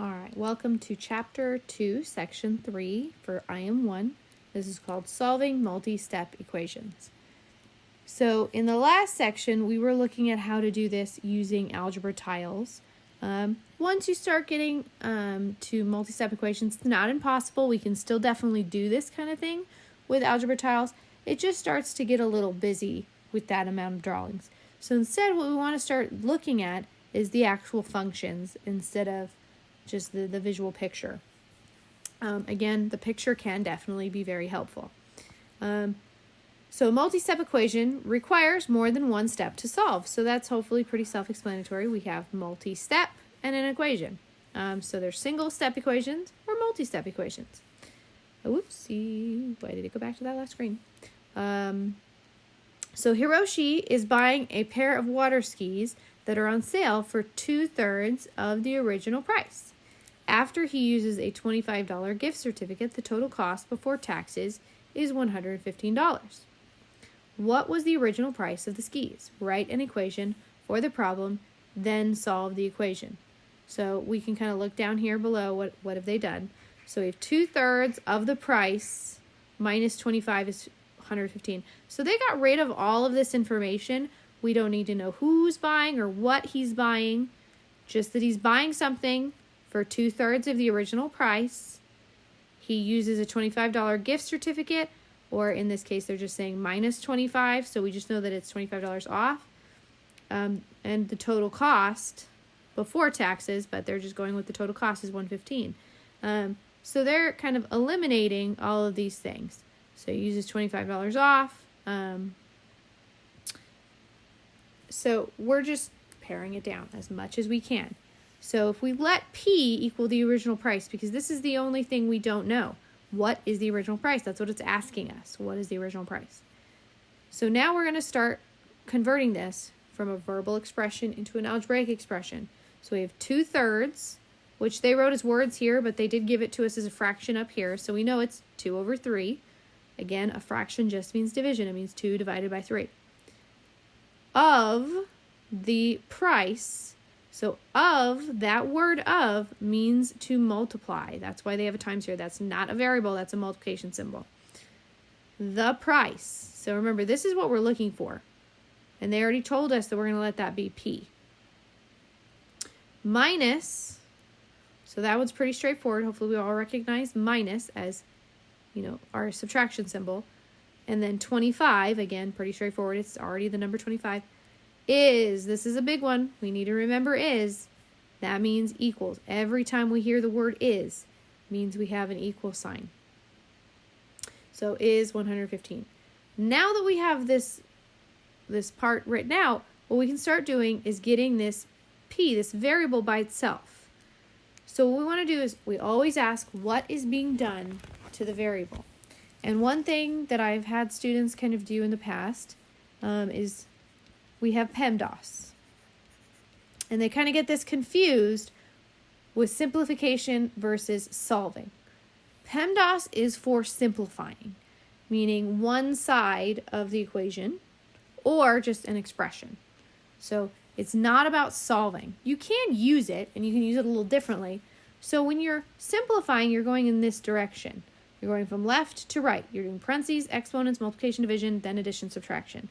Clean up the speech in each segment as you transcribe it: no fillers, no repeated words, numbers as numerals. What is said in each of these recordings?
All right, welcome to Chapter 2, Section 3 for IM1. This is called Solving Multi-Step Equations. So in the last section, we were looking at how to do this using algebra tiles. Once you start getting to multi-step equations, it's not impossible. We can still definitely do this kind of thing with algebra tiles. It just starts to get a little busy with that amount of drawings. So instead, what we want to start looking at is the actual functions instead of just the visual picture. Again, the picture can definitely be very helpful. So a multi-step equation requires more than one step to solve. So that's hopefully pretty self-explanatory. We have multi-step and an equation. So there's single-step equations or multi-step equations. Whoopsie, why did it go back to that last screen? So Hiroshi is buying a pair of water skis that are on sale for 2/3 of the original price. After he uses a $25 gift certificate, the total cost before taxes is $115. What was the original price of the skis? Write an equation for the problem, then solve the equation. So we can kind of look down here below. What have they done? So we have 2/3 of the price minus 25 is 115. So they got rid of all of this information. We don't need to know who's buying or what he's buying, just that he's buying something for 2/3 of the original price. He uses a $25 gift certificate, or in this case, they're just saying minus 25, so we just know that it's $25 off. And the total cost before taxes, but they're just going with the total cost is $115. So they're kind of eliminating all of these things. So he uses $25 off. So we're just paring it down as much as we can. So if we let P equal the original price, because this is the only thing we don't know. What is the original price? That's what it's asking us. What is the original price? So now we're going to start converting this from a verbal expression into an algebraic expression. So we have 2/3, which they wrote as words here, but they did give it to us as a fraction up here. So we know it's 2/3. Again, a fraction just means division. It means 2 divided by 3. Of the price. So of, that word of means to multiply. That's why they have a times here. That's not a variable. That's a multiplication symbol. The price. So remember, this is what we're looking for. And they already told us that we're going to let that be P. Minus, so that one's pretty straightforward. Hopefully we all recognize minus as, our subtraction symbol. And then 25, again, pretty straightforward. It's already the number 25. Is, this is a big one. We need to remember is. That means equals. Every time we hear the word is, means we have an equal sign. So is 115. Now that we have this part written out, what we can start doing is getting this P, this variable by itself. So what we want to do is we always ask what is being done to the variable. And one thing that I've had students kind of do in the past is we have Pemdas. And they kind of get this confused with simplification versus solving. Pemdas is for simplifying, meaning one side of the equation or just an expression. So it's not about solving. You can use it, and you can use it a little differently. So when you're simplifying, you're going in this direction. You're going from left to right. You're doing parentheses, exponents, multiplication, division, then addition, subtraction.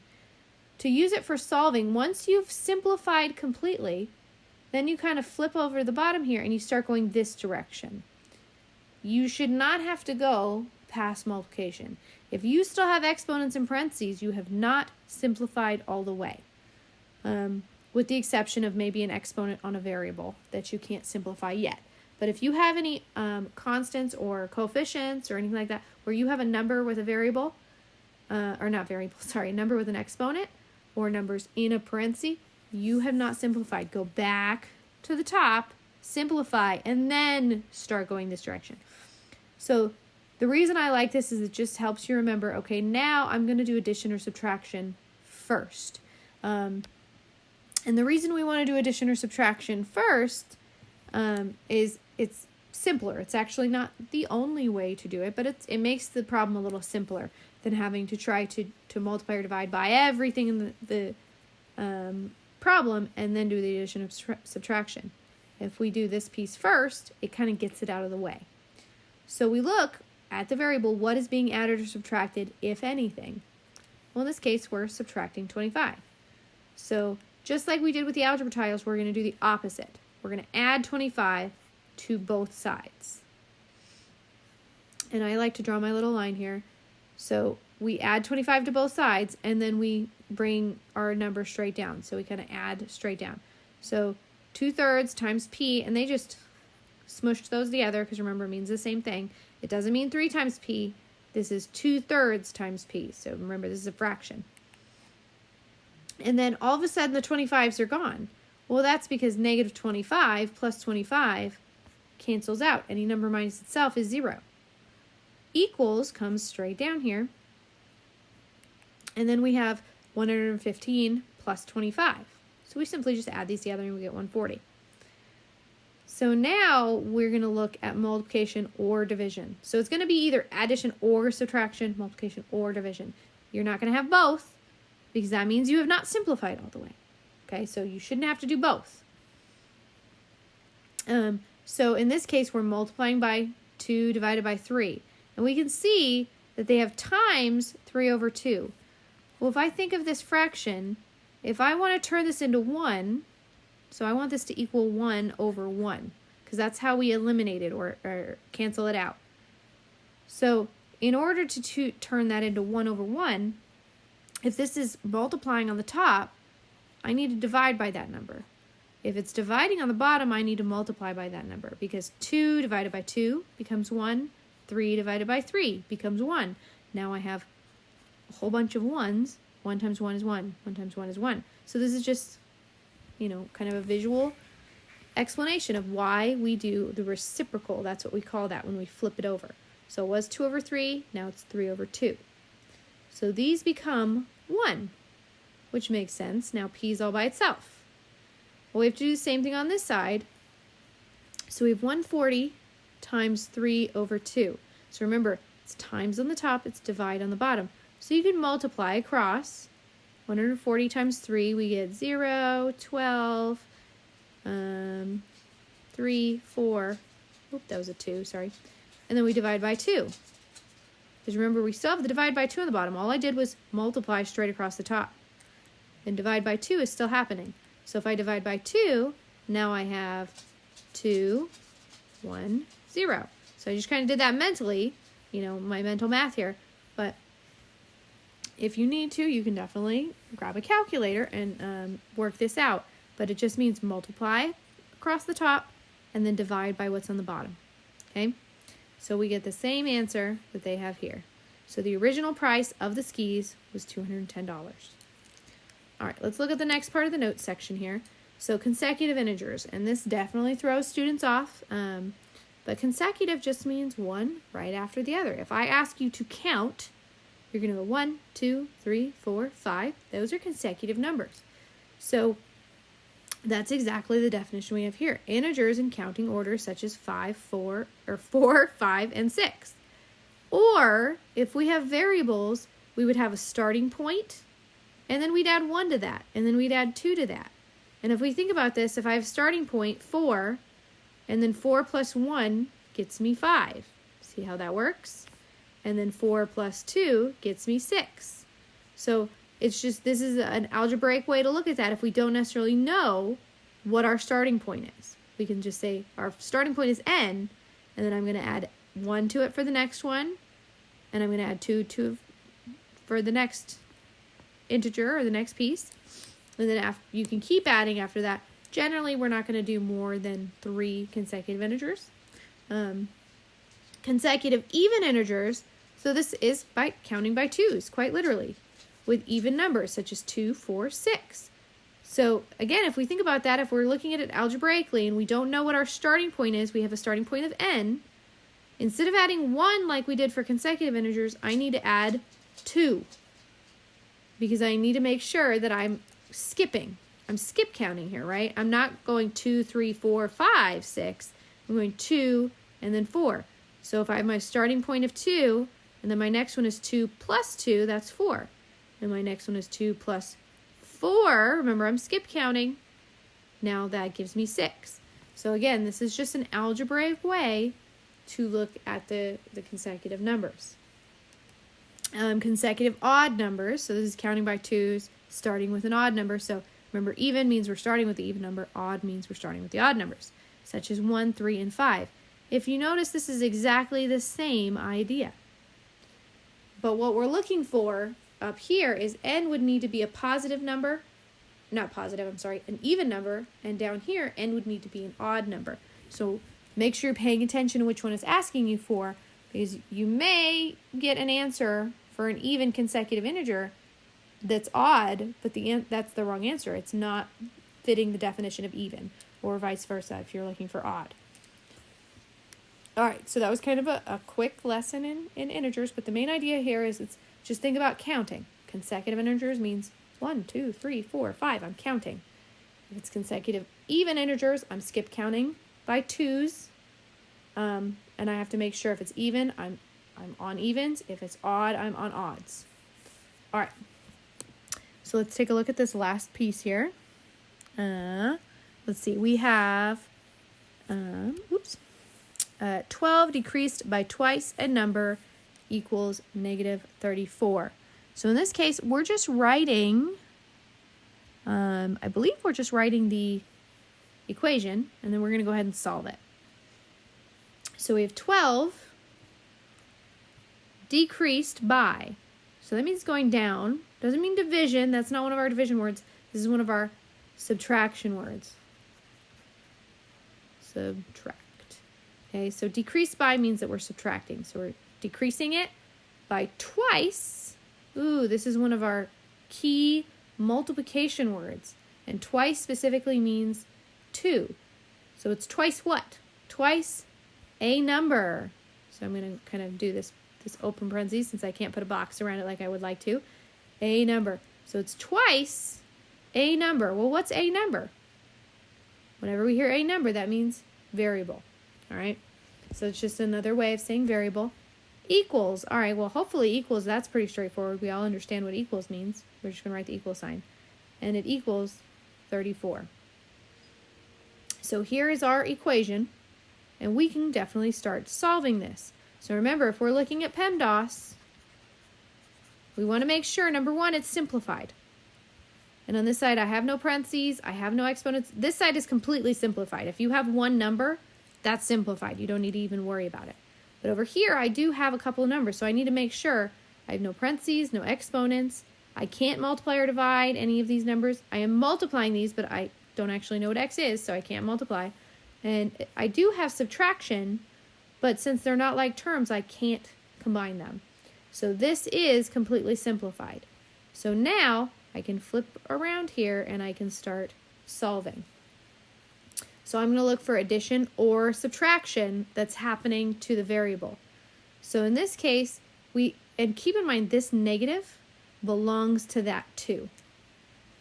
To use it for solving, once you've simplified completely, then you kind of flip over the bottom here and you start going this direction. You should not have to go past multiplication. If you still have exponents and parentheses, you have not simplified all the way. With the exception of maybe an exponent on a variable that you can't simplify yet. But if you have any constants or coefficients or anything like that, where you have a number with a variable, a number with an exponent, or numbers in a parenthesis, you have not simplified. Go back to the top, simplify, and then start going this direction. So the reason I like this is it just helps you remember, okay, now I'm going to do addition or subtraction first. And the reason we want to do addition or subtraction first is it's simpler. It's actually not the only way to do it, but it makes the problem a little simpler than having to try to multiply or divide by everything in the problem and then do the addition of subtraction. if we do this piece first, it kind of gets it out of the way. So we look at the variable, what is being added or subtracted, if anything. Well, in this case, we're subtracting 25. So just like we did with the algebra tiles, we're going to do the opposite. We're going to add 25 to both sides. And I like to draw my little line here. So we add 25 to both sides, and then we bring our number straight down. So we kind of add straight down. So 2/3 times p, and they just smushed those together because remember, it means the same thing. It doesn't mean 3 times p. This is 2/3 times p. So remember, this is a fraction. And then all of a sudden, the 25s are gone. Well, that's because negative 25 plus 25 cancels out. Any number minus itself is 0. Equals comes straight down here. And then we have 115 plus 25. So we simply just add these together and we get 140. So now we're going to look at multiplication or division. So it's going to be either addition or subtraction, multiplication or division. You're not going to have both because that means you have not simplified all the way. Okay, so you shouldn't have to do both. So in this case, we're multiplying by 2 divided by 3. And we can see that they have times 3/2. Well, if I think of this fraction, if I want to turn this into 1, so I want this to equal 1/1, because that's how we eliminate it or cancel it out. So in order to turn that into 1/1, if this is multiplying on the top, I need to divide by that number. If it's dividing on the bottom, I need to multiply by that number, because 2 divided by 2 becomes 1. 3 divided by 3 becomes 1. Now I have a whole bunch of 1s. 1 times 1 is 1. 1 times 1 is 1. So this is just, kind of a visual explanation of why we do the reciprocal. That's what we call that when we flip it over. So it was 2/3. Now it's 3/2. So these become 1, which makes sense. Now p is all by itself. Well, we have to do the same thing on this side. So we have 140 times 3/2. So remember, it's times on the top, it's divide on the bottom. So you can multiply across. 140 times 3, we get 0, 12, 3, 4. Oop, that was a 2, sorry. And then we divide by 2. Because remember, we still have the divide by 2 on the bottom. All I did was multiply straight across the top. And divide by 2 is still happening. So if I divide by 2, now I have 2, 1, 0. So I just kind of did that mentally, my mental math here. But if you need to, you can definitely grab a calculator and work this out. But it just means multiply across the top and then divide by what's on the bottom. Okay? So we get the same answer that they have here. So the original price of the skis was $210. All right, let's look at the next part of the notes section here. So consecutive integers, and this definitely throws students off, but consecutive just means one right after the other. If I ask you to count, you're going to go 1, 2, 3, 4, 5. Those are consecutive numbers. So that's exactly the definition we have here. Integers in counting order such as 4, 5, and 6. Or if we have variables, we would have a starting point, and then we'd add 1 to that, and then we'd add 2 to that. And if we think about this, if I have starting point 4, and then 4 plus 1 gets me 5. See how that works? And then 4 plus 2 gets me 6. So it's just, this is an algebraic way to look at that if we don't necessarily know what our starting point is. We can just say our starting point is n, and then I'm going to add 1 to it for the next one, and I'm going to add 2 for the next integer or the next piece. And then you can keep adding after that. Generally, we're not going to do more than 3 consecutive integers. Consecutive even integers, so this is by counting by 2s, quite literally, with even numbers such as 2, 4, 6. So again, if we think about that, if we're looking at it algebraically and we don't know what our starting point is, we have a starting point of n. Instead of adding 1 like we did for consecutive integers, I need to add 2. Because I need to make sure that I'm skipping. I'm skip counting here, right? I'm not going 2, 3, 4, 5, 6. I'm going 2 and then 4. So if I have my starting point of 2, and then my next one is 2 plus 2, that's 4. And my next one is 2 plus 4. Remember, I'm skip counting. Now that gives me 6. So again, this is just an algebraic way to look at the consecutive numbers. Consecutive odd numbers, so this is counting by twos, starting with an odd number. So remember, even means we're starting with the even number, odd means we're starting with the odd numbers, such as 1, 3, and 5. If you notice, this is exactly the same idea. But what we're looking for up here is n would need to be a positive number, not positive, I'm sorry, an even number, and down here, n would need to be an odd number. So make sure you're paying attention to which one it's asking you for, because you may get an answer for an even consecutive integer that's odd, but that's the wrong answer. It's not fitting the definition of even, or vice versa if you're looking for odd. All right, so that was kind of a quick lesson in integers, but the main idea here is it's just think about counting. Consecutive integers means 1, 2, 3, 4, 5. I'm counting. If it's consecutive even integers, I'm skip counting by twos, and I have to make sure if it's even, I'm on evens. If it's odd, I'm on odds. All right. So let's take a look at this last piece here. Let's see. We have 12 decreased by twice a number equals negative 34. So in this case, we're just writing, I believe we're just writing the equation, and then we're going to go ahead and solve it. So we have 12 decreased by, so that means going down. Doesn't mean division. That's not one of our division words. This is one of our subtraction words. Subtract. Okay, so decreased by means that we're subtracting. So we're decreasing it by twice. Ooh, this is one of our key multiplication words. And twice specifically means 2. So it's twice what? Twice a number. So I'm going to kind of do this open parentheses since I can't put a box around it like I would like to. A number. So it's twice a number. Well, what's a number? Whenever we hear a number, that means variable. All right, so it's just another way of saying variable. Equals. All right, well, hopefully equals, that's pretty straightforward. We all understand what equals means. We're just going to write the equal sign. And it equals 34. So here is our equation, and we can definitely start solving this. So remember, if we're looking at Pemdas, we want to make sure, number one, it's simplified. And on this side, I have no parentheses, I have no exponents. This side is completely simplified. If you have one number, that's simplified. You don't need to even worry about it. But over here, I do have a couple of numbers, so I need to make sure I have no parentheses, no exponents. I can't multiply or divide any of these numbers. I am multiplying these, but I don't actually know what x is, so I can't multiply. And I do have subtraction, but since they're not like terms, I can't combine them. So this is completely simplified. So now I can flip around here and I can start solving. So I'm going to look for addition or subtraction that's happening to the variable. So in this case, and keep in mind this negative belongs to that 2.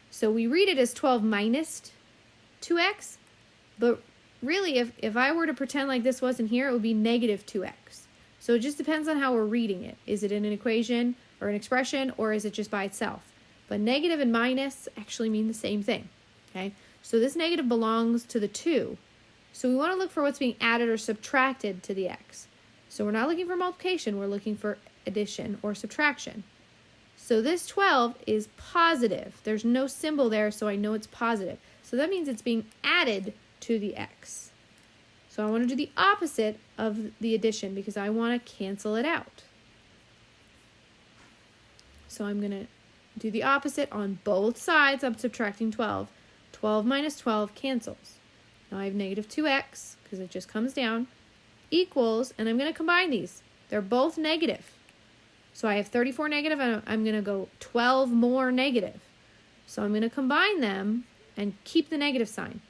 So we read it as 12 minus 2x, but really if I were to pretend like this wasn't here, it would be negative 2x. So it just depends on how we're reading it. Is it in an equation or an expression, or is it just by itself? But negative and minus actually mean the same thing, okay? So this negative belongs to the 2. So we want to look for what's being added or subtracted to the x. So we're not looking for multiplication, we're looking for addition or subtraction. So this 12 is positive. There's no symbol there, so I know it's positive. So that means it's being added to the x. So I want to do the opposite of the addition because I want to cancel it out. So I'm going to do the opposite on both sides. I'm subtracting 12. 12 minus 12 cancels. Now I have negative 2x because it just comes down, equals, and I'm going to combine these. They're both negative. So I have 34 negative, and I'm going to go 12 more negative. So I'm going to combine them and keep the negative sign.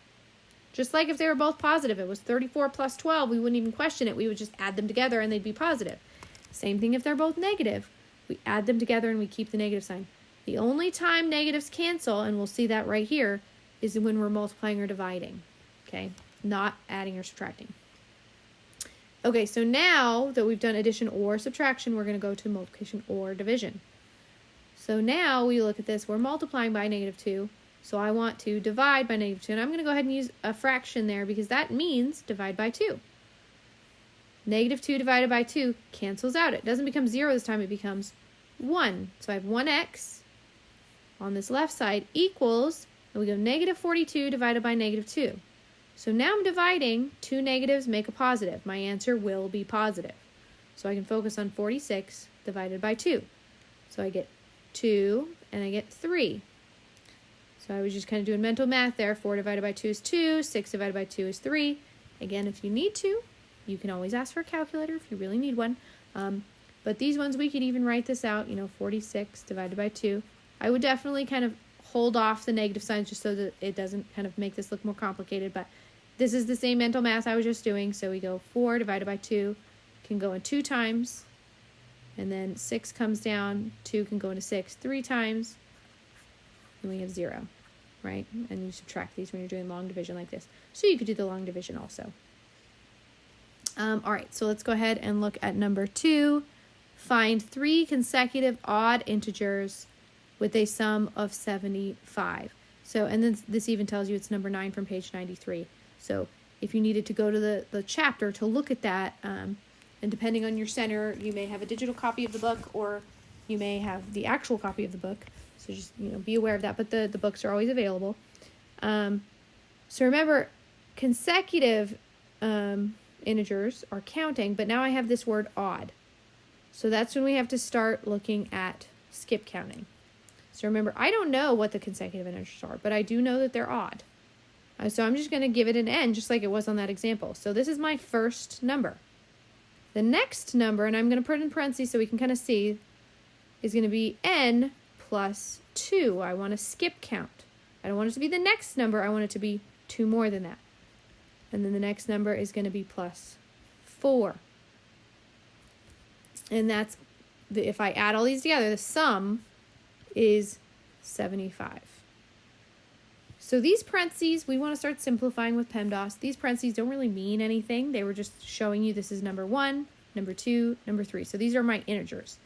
Just like if they were both positive, it was 34 plus 12, we wouldn't even question it. We would just add them together and they'd be positive. Same thing if they're both negative. We add them together and we keep the negative sign. The only time negatives cancel, and we'll see that right here, is when we're multiplying or dividing, okay? Not adding or subtracting. Okay, so now that we've done addition or subtraction, we're going to go to multiplication or division. So now we look at this, we're multiplying by negative 2, So I want to divide by negative 2, and I'm going to go ahead and use a fraction there because that means divide by 2. Negative 2 divided by 2 cancels out. It doesn't become 0 this time, it becomes 1. So I have 1x on this left side equals, and we go negative 42 divided by negative 2. So now I'm dividing, 2 negatives make a positive. My answer will be positive. So I can focus on 46 divided by 2. So I get 2 and I get 3. So I was just kind of doing mental math there. 4 divided by 2 is 2. 6 divided by 2 is 3. Again, if you need to, you can always ask for a calculator if you really need one. But these ones, we could even write this out, 46 divided by 2. I would definitely kind of hold off the negative signs just so that it doesn't kind of make this look more complicated. But this is the same mental math I was just doing. So we go 4 divided by 2 can go in 2 times. And then 6 comes down. 2 can go into 6 3 times. And we have 0, right? And you subtract these when you're doing long division like this. So you could do the long division also. All right, so let's go ahead and look at number 2. Find 3 consecutive odd integers with a sum of 75. So, and then this even tells you it's number 9 from page 93. So if you needed to go to the chapter to look at that, and depending on your center, you may have a digital copy of the book or you may have the actual copy of the book. So just, be aware of that, but the books are always available. So remember, consecutive integers are counting, but now I have this word odd. So that's when we have to start looking at skip counting. So remember, I don't know what the consecutive integers are, but I do know that they're odd. So I'm just going to give it an n, just like it was on that example. So this is my first number. The next number, and I'm going to put it in parentheses so we can kind of see, is going to be n plus 2. I want to skip count. I don't want it to be the next number. I want it to be 2 more than that. And then the next number is going to be plus 4. And that's, if I add all these together, the sum is 75. So these parentheses, we want to start simplifying with Pemdas. These parentheses don't really mean anything. They were just showing you this is number 1, number 2, number 3. So these are my integers.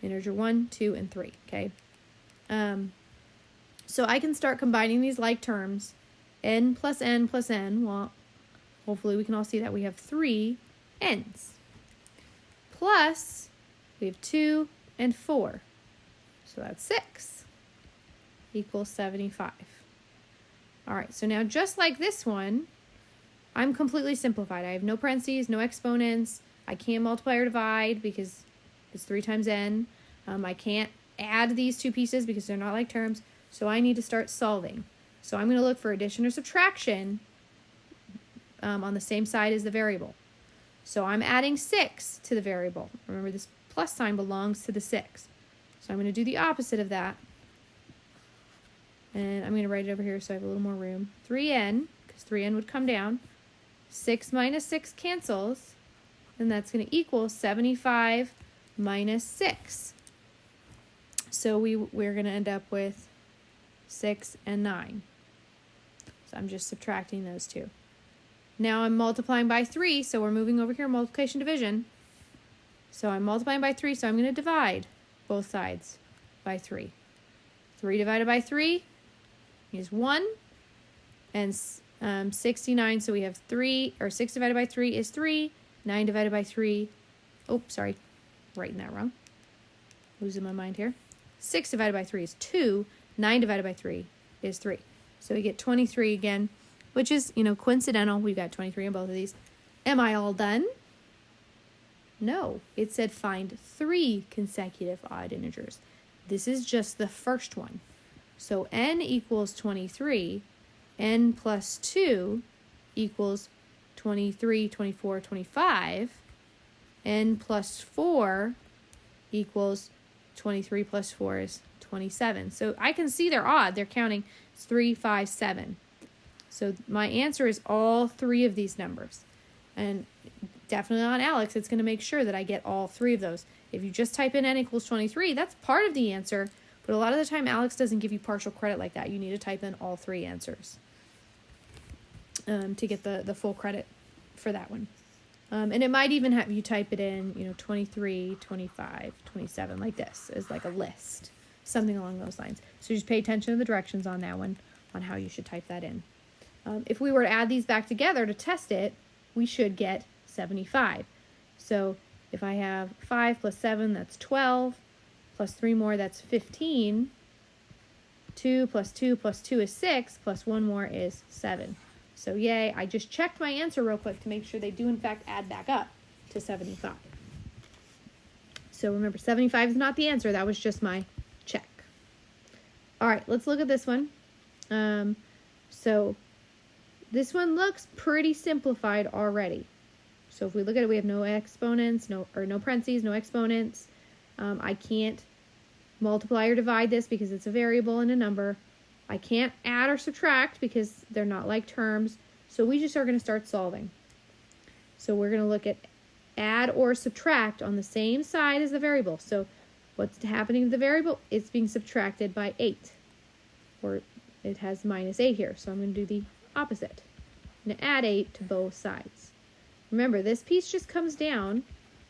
Integer 1, 2, and 3, okay? So I can start combining these like terms. N plus n plus n, well, hopefully we can all see that we have 3 n's. Plus, we have 2 and 4. So that's 6 equals 75. All right, so now just like this one, I'm completely simplified. I have no parentheses, no exponents. I can't multiply or divide because it's 3 times n. I can't add these 2 pieces because they're not like terms. So I need to start solving. So I'm going to look for addition or subtraction on the same side as the variable. So I'm adding 6 to the variable. Remember, this plus sign belongs to the 6. So I'm going to do the opposite of that. And I'm going to write it over here so I have a little more room. 3n, because 3n would come down. 6 minus 6 cancels. And that's going to equal 75 minus 6. So we're going to end up with 6 and 9. So I'm just subtracting those 2. Now I'm multiplying by 3, so we're moving over here, multiplication division. So I'm multiplying by 3, so I'm going to divide both sides by 3. 3 divided by 3 is 1, and 69, so we have 6 divided by 3 is 3, 9 divided by 3, oh, sorry, writing that wrong. Losing my mind here. 6 divided by 3 is 2, 9 divided by 3 is 3. So we get 23 again, which is, coincidental. We've got 23 in both of these. Am I all done? No. It said find 3 consecutive odd integers. This is just the first one. So n equals 23. N plus 2 equals 23, 24, 25. N plus 4 equals 23 plus 4 is 27. So I can see they're odd. They're counting. It's 3, 5, 7. So my answer is all 3 of these numbers. And definitely on Alex, it's going to make sure that I get all 3 of those. If you just type in n equals 23, that's part of the answer. But a lot of the time, Alex doesn't give you partial credit like that. You need to type in all 3 answers to get the full credit for that one. And it might even have you type it in, 23, 25, 27, like this, as like a list. something along those lines. So just pay attention to the directions on that one, on how you should type that in. If we were to add these back together to test it, we should get 75. So if I have 5 plus 7, that's 12, plus 3 more, that's 15. 2 plus 2 plus 2 is 6, plus 1 more is 7. So yay, I just checked my answer real quick to make sure they do in fact add back up to 75. So remember, 75 is not the answer, that was just my check. All right, let's look at this one. So this one looks pretty simplified already. So if we look at it, we have no exponents, no parentheses, no exponents. I can't multiply or divide this because it's a variable and a number. I can't add or subtract because they're not like terms. So we just are going to start solving. So we're going to look at add or subtract on the same side as the variable. So what's happening to the variable? It's being subtracted by 8. Or it has minus 8 here. So I'm going to do the opposite. I'm going to add 8 to both sides. Remember, this piece just comes down.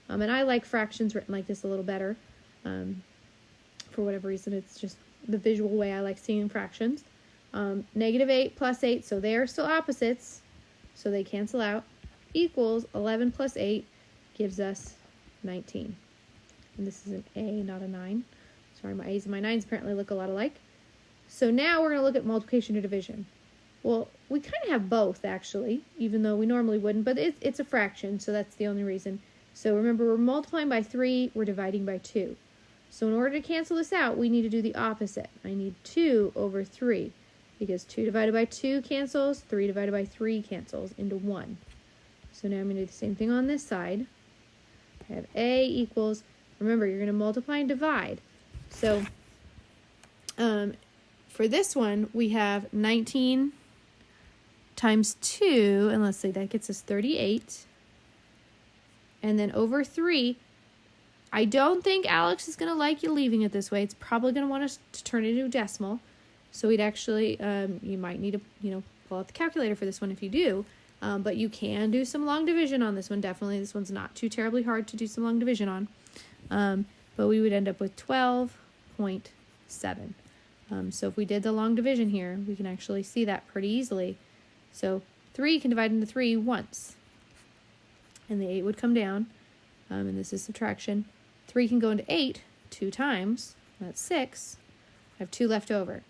And I like fractions written like this a little better. For whatever reason, it's just the visual way I like seeing fractions. Negative 8 plus 8, so they are still opposites, so they cancel out, equals 11 plus 8 gives us 19. And this is an A, not a 9. Sorry, my A's and my 9s apparently look a lot alike. So now we're going to look at multiplication or division. Well, we kind of have both, actually, even though we normally wouldn't, but it's a fraction, so that's the only reason. So remember, we're multiplying by 3, we're dividing by 2. So in order to cancel this out, we need to do the opposite. I need 2 over 3, because 2 divided by 2 cancels, 3 divided by 3 cancels into 1. So now I'm going to do the same thing on this side. I have A equals, remember, you're going to multiply and divide. So for this one, we have 19 times 2, and let's see, that gets us 38. And then over 3, I don't think Alex is going to like you leaving it this way. It's probably going to want us to turn it into a decimal. So we'd actually, you might need to, pull out the calculator for this one if you do. But you can do some long division on this one, definitely. This one's not too terribly hard to do some long division on. But we would end up with 12.7. So if we did the long division here, we can actually see that pretty easily. So 3 can divide into 3 once. And the 8 would come down. And this is subtraction. 3 can go into 8 2 times. That's 6. I have 2 left over.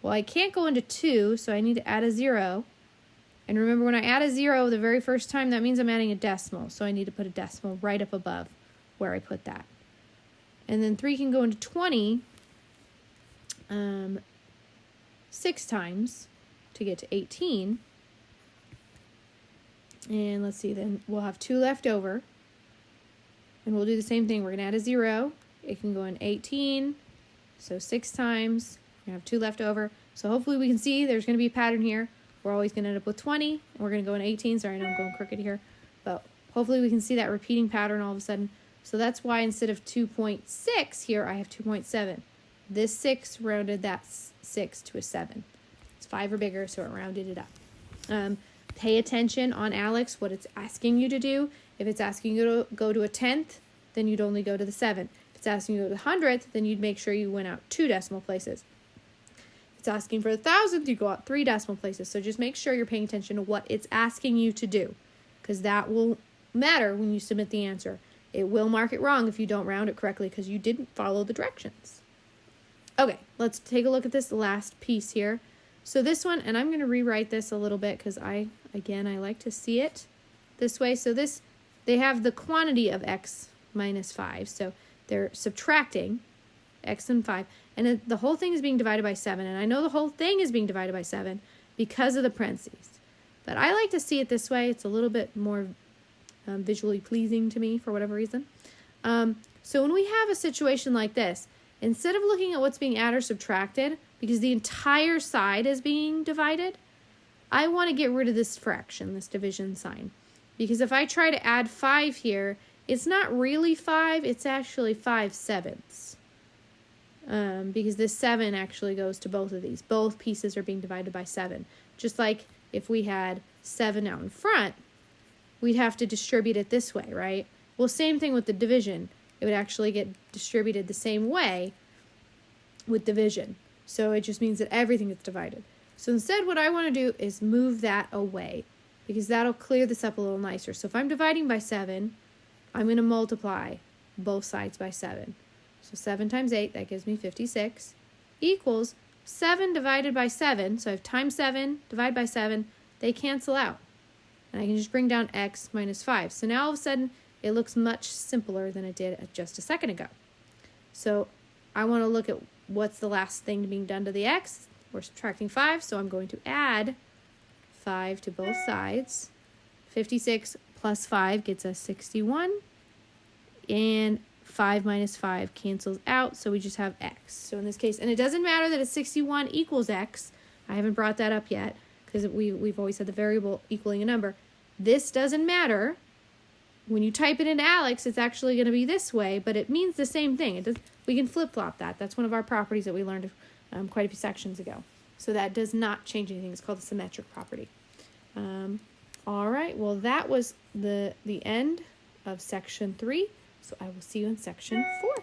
Well, I can't go into 2, so I need to add a 0. And remember, when I add a 0 the very first time, that means I'm adding a decimal. So I need to put a decimal right up above where I put that. And then 3 can go into 20 6 times to get to 18. And let's see, then we'll have 2 left over. And we'll do the same thing. We're going to add a 0. It can go in 18. So 6 times. We're going to have 2 left over. So hopefully we can see there's going to be a pattern here. We're always going to end up with 20. And we're going to go in 18. Sorry, I know I'm going crooked here. But hopefully we can see that repeating pattern all of a sudden. So that's why instead of 2.6 here, I have 2.7. This 6 rounded that 6 to a 7. It's 5 or bigger, so it rounded it up. Pay attention on Alex, what it's asking you to do. If it's asking you to go to a 10th, then you'd only go to the 7th. If it's asking you to go to the 100th, then you'd make sure you went out 2 decimal places. If it's asking for the 1000th, you go out 3 decimal places. So just make sure you're paying attention to what it's asking you to do, because that will matter when you submit the answer. It will mark it wrong if you don't round it correctly because you didn't follow the directions. Okay, let's take a look at this last piece here. So this one, and I'm going to rewrite this a little bit because I like to see it this way. So this, they have the quantity of x minus 5. So they're subtracting x and 5. And the whole thing is being divided by 7. And I know the whole thing is being divided by 7 because of the parentheses. But I like to see it this way. It's a little bit more visually pleasing to me for whatever reason. So when we have a situation like this, instead of looking at what's being added or subtracted, because the entire side is being divided, I want to get rid of this fraction, this division sign. Because if I try to add 5 here, it's not really 5, it's actually 5/7. Because this 7 actually goes to both of these. Both pieces are being divided by 7. Just like if we had 7 out in front, we'd have to distribute it this way, right? Well, same thing with the division. It would actually get distributed the same way. with division. So it just means that everything gets divided. So instead, what I want to do is move that away, because that'll clear this up a little nicer. So if I'm dividing by 7, I'm going to multiply both sides by 7. So 7 times 8, that gives me 56, equals 7 divided by 7. So I have times 7, divide by 7, they cancel out. And I can just bring down x minus 5. So now all of a sudden, it looks much simpler than it did just a second ago. So I want to look at what's the last thing being done to the x. We're subtracting 5, so I'm going to add 5 to both sides. 56 plus 5 gets us 61. And 5 minus 5 cancels out, so we just have x. So in this case, and it doesn't matter that it's 61 equals x. I haven't brought that up yet, because we've always had the variable equaling a number. This doesn't matter. When you type it into Alex, it's actually going to be this way, but it means the same thing. We can flip-flop that. That's one of our properties that we learned quite a few sections ago. So that does not change anything. It's called the symmetric property. All right, well, that was the end of section 3. So I will see you in section 4.